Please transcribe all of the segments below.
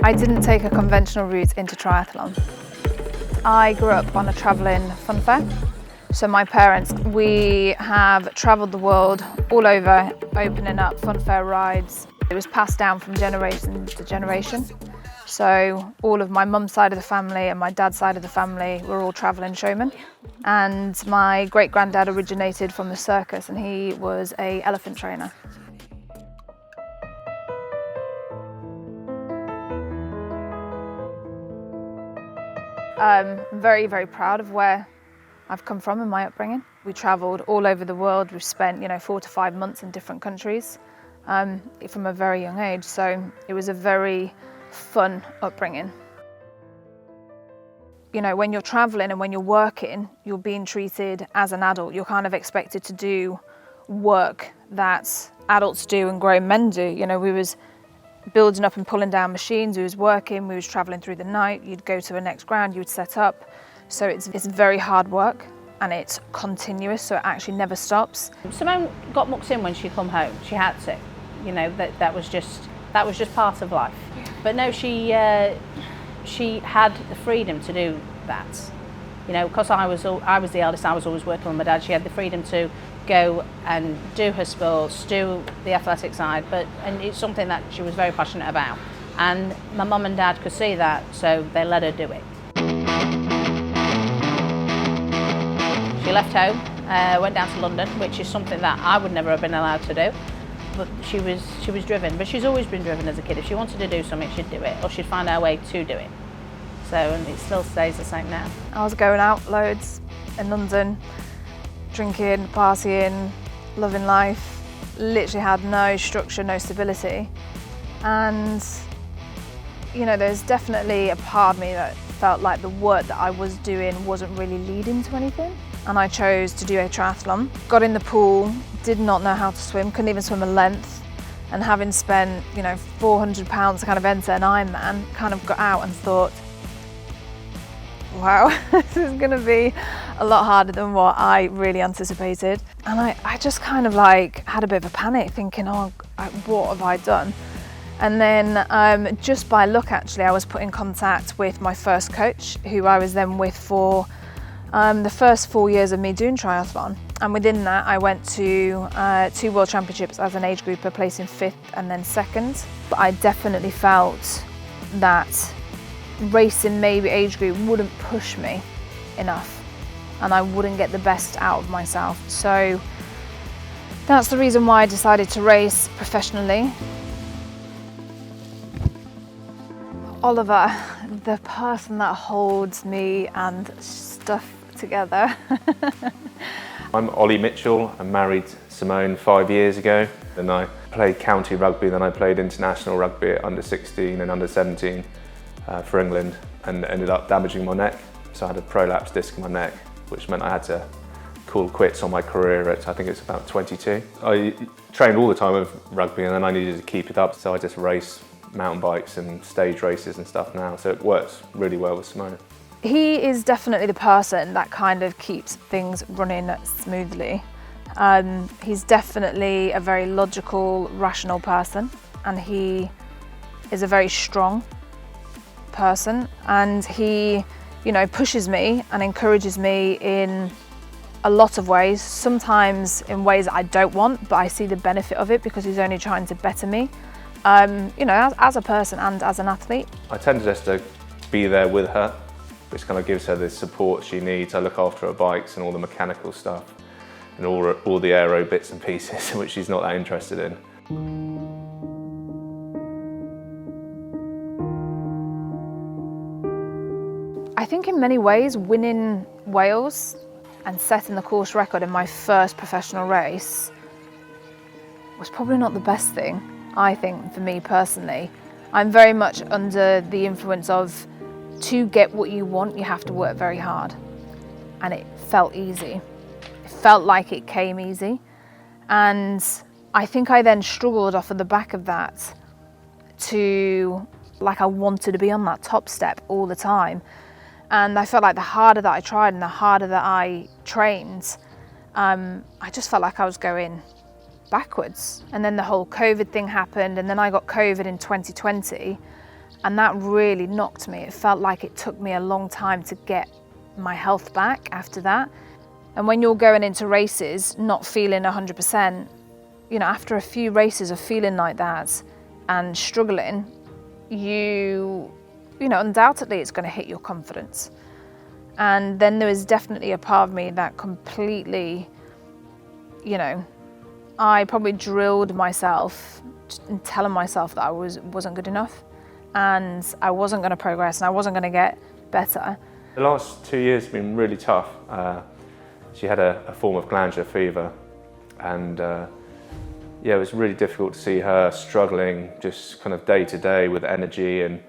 I didn't take a conventional route into triathlon. I grew up on a travelling fun fair. So my parents, we have travelled the world all over, opening up fun fair rides. It was passed down from generation to generation. So all of my mum's side of the family and my dad's side of the family were all travelling showmen. And my great-granddad originated from the circus, and he was an elephant trainer. I'm very, very proud of where I've come from in my upbringing. We travelled all over the world. We've spent, 4 to 5 months in different countries from a very young age. So it was a very fun upbringing. When you're travelling and when you're working, you're being treated as an adult. You're kind of expected to do work that adults do and grown men do. We was building up and pulling down machines, we was working, we was travelling through the night, you'd go to the next ground, you would set up. So it's very hard work and it's continuous, so it actually never stops. Simone got mucked in when she come home. She had to, that was just part of life. But no, she had the freedom to do that. Because I was the eldest, I was always working with my dad. She had the freedom to go and do her sports, do the athletic side, and it's something that she was very passionate about. And my mum and dad could see that, so they let her do it. She left home, went down to London, which is something that I would never have been allowed to do. But she was driven, but she's always been driven as a kid. If she wanted to do something, she'd do it, or she'd find her way to do it. And it still stays the same now. I was going out loads in London, drinking, partying, loving life. Literally had no structure, no stability. And, there's definitely a part of me that felt like the work that I was doing wasn't really leading to anything. And I chose to do a triathlon. Got in the pool, did not know how to swim, couldn't even swim a length. And having spent, £400 to kind of enter an Ironman, kind of got out and thought, wow, this is going to be a lot harder than what I really anticipated. And I just kind of had a bit of a panic thinking, oh, what have I done? And then just by luck, actually, I was put in contact with my first coach, who I was then with for the first 4 years of me doing triathlon. And within that, I went to 2 World Championships as an age grouper, placing 5th and then 2nd. But I definitely felt that racing maybe age group wouldn't push me enough and I wouldn't get the best out of myself. So that's the reason why I decided to race professionally. Oliver, the person that holds me and stuff together. I'm Ollie Mitchell. I married Simone 5 years ago. Then I played county rugby, then I played international rugby at under 16 and under 17 for England, and ended up damaging my neck. So I had a prolapse disc in my neck, which meant I had to call quits on my career at, I think it's about 22. I trained all the time with rugby and then I needed to keep it up, so I just race mountain bikes and stage races and stuff now, so it works really well with Simone. He is definitely the person that kind of keeps things running smoothly. He's definitely a very logical, rational person, and he is a very strong person, and he, pushes me and encourages me in a lot of ways, sometimes in ways that I don't want, but I see the benefit of it because he's only trying to better me, as a person and as an athlete. I tend just to be there with her, which kind of gives her the support she needs. I look after her bikes and all the mechanical stuff and all the aero bits and pieces, which she's not that interested in. I think in many ways winning Wales and setting the course record in my first professional race was probably not the best thing, I think, for me personally. I'm very much under the influence of, to get what you want, you have to work very hard. And it felt easy. It felt like it came easy. And I think I then struggled off of the back of that to, I wanted to be on that top step all the time. And I felt like the harder that I tried and the harder that I trained, I just felt like I was going backwards. And then the whole COVID thing happened, and then I got COVID in 2020. And that really knocked me. It felt like it took me a long time to get my health back after that. And when you're going into races not feeling 100%, you know, after a few races of feeling like that and struggling, you know, undoubtedly it's going to hit your confidence. And then there was definitely a part of me that completely, you know, I probably drilled myself and telling myself that I wasn't good enough and I wasn't going to progress and I wasn't going to get better. The last 2 years have been really tough. She had a form of glandular fever, and yeah, it was really difficult to see her struggling just kind of day to day with energy, and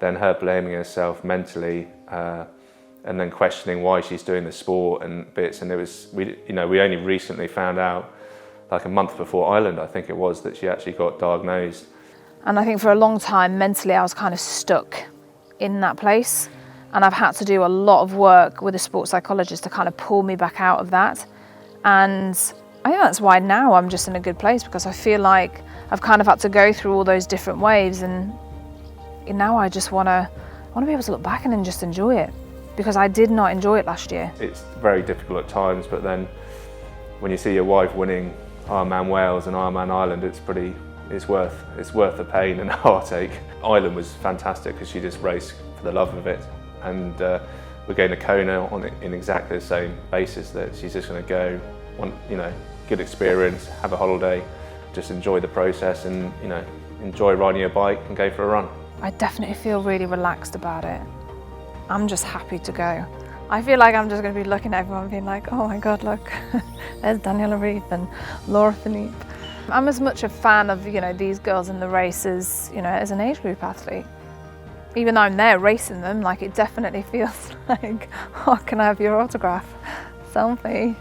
then her blaming herself mentally, and then questioning why she's doing the sport and bits. And we only recently found out, like a month before Ireland, I think it was, that she actually got diagnosed. And I think for a long time, mentally, I was kind of stuck in that place. And I've had to do a lot of work with a sports psychologist to kind of pull me back out of that. And I think that's why now I'm just in a good place, because I feel like I've kind of had to go through all those different waves, and now I just want to be able to look back and just enjoy it, because I did not enjoy it last year. It's very difficult at times, but then when you see your wife winning Ironman Wales and Ironman Ireland, it's worth the pain and the heartache. Ireland was fantastic because she just raced for the love of it, and we're going to Kona in exactly the same basis, that she's just going to go, good experience, have a holiday, just enjoy the process, and enjoy riding your bike and go for a run. I definitely feel really relaxed about it. I'm just happy to go. I feel like I'm just going to be looking at everyone being like, oh my God, look, there's Daniela Reeve and Laura Philippe. I'm as much a fan of, these girls in the race as, as an age group athlete. Even though I'm there racing them, like, it definitely feels like, oh, can I have your autograph? Selfie.